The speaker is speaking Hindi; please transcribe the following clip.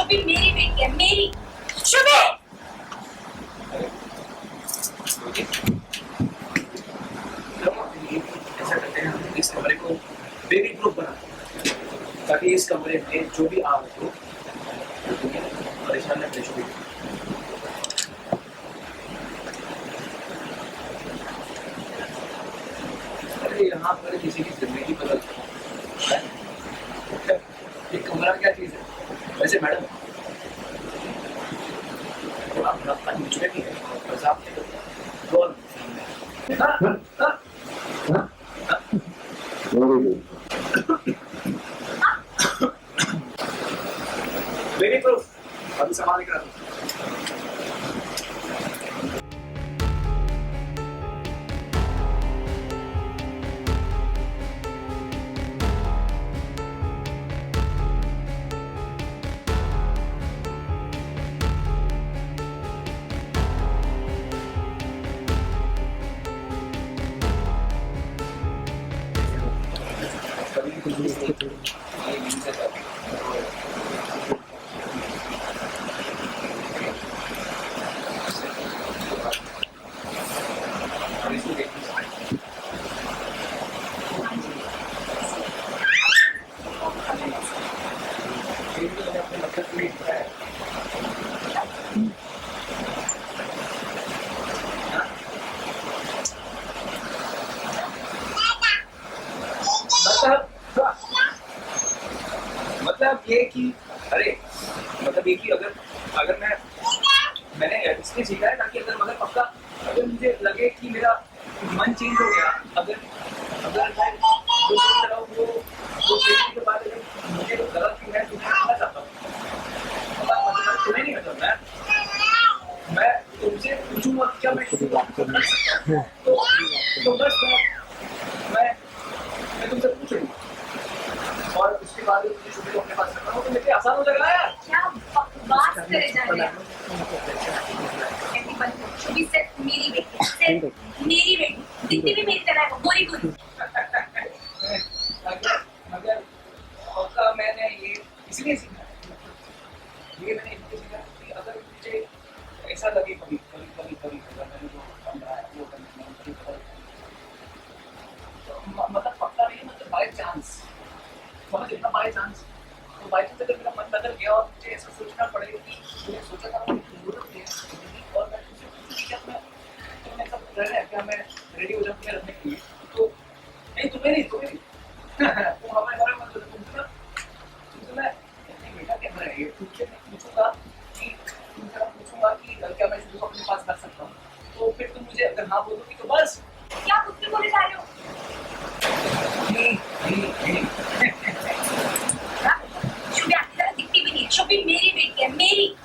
शुभी मेरी बेटी है, मेरी शुभी। ऐसा करते हैं, हम इस कमरे को बेबी प्रूफ बना, ताकि इस कमरे में जो भी आग हो परेशान न करे शुभी। अरे यहाँ पर किसी की जिंदगी बदल है। ये कमरा क्या चीज है वैसे मैडम? तो आप अपना मुझ में भी है, बस आप कौन? बेबी प्रूफ अभी संभाल के रखो। मतलब ये कि अरे मतलब ये कि अगर मैंने इसलिए सीखा है ताकि अगर मगर पक्का अगर मुझे लगे कि मेरा मन चेंज हो गया, अगर मैं जो सोच रहा हूँ वो देखने के बाद अगर मुझे तो गलत भी है तो मैं करना चाहता हूँ, मतलब तुम्हें नहीं मतलब मैं तुमसे पूछूंगा क्या मैं शुरू कर सकता हूँ, तो बस मैं तुमसे पूछ रही हूँ और उसके बाद मुझे शुरू को अपने पास रखना हो तो मेरे लिए आसान हो जाएगा यार। क्या बकवास करे जा रहे हैं? शुभी सिर्फ मेरी बेटी है, सिर्फ मेरी बेटी, दिखती भी मेरी तरह है, गोरी गोरी। मगर पक्का मैंने ये इसलिए सीखा, ये मैंने इसलिए सीखा कि अगर मुझे ऐसा लगे कभी मैंने जो बन रहा है वो मतलब पक्का नहीं, मतलब बाय चांस समझ इतना बाय चांस, तो बाय चांस अगर मेरा मन बदल गया और मुझे ऐसा सोचना पड़ेगा कि मैंने सोचा था मुझे जरूरत है और मैं तुमसे क्या तुमने ऐसा रह रहा है क्या मैं रेडी हो जाऊँ तुम्हें रखने के लिए, तो नहीं तुम्हें नहीं तुम हमारे बारे में मत तुमसे मैं बेटा कैमरा है ये तुमसे पूछूंगा कि क्या मैं शुरू अपने पास रख सकता हूँ, तो फिर तुम मुझे अगर हाँ बोलोगी तो बस। क्या कुछ भी बोले जा रहे हो? शुभी आपकी तरह दिखती भी नहीं, शुभी मेरी बेटी है, मेरी।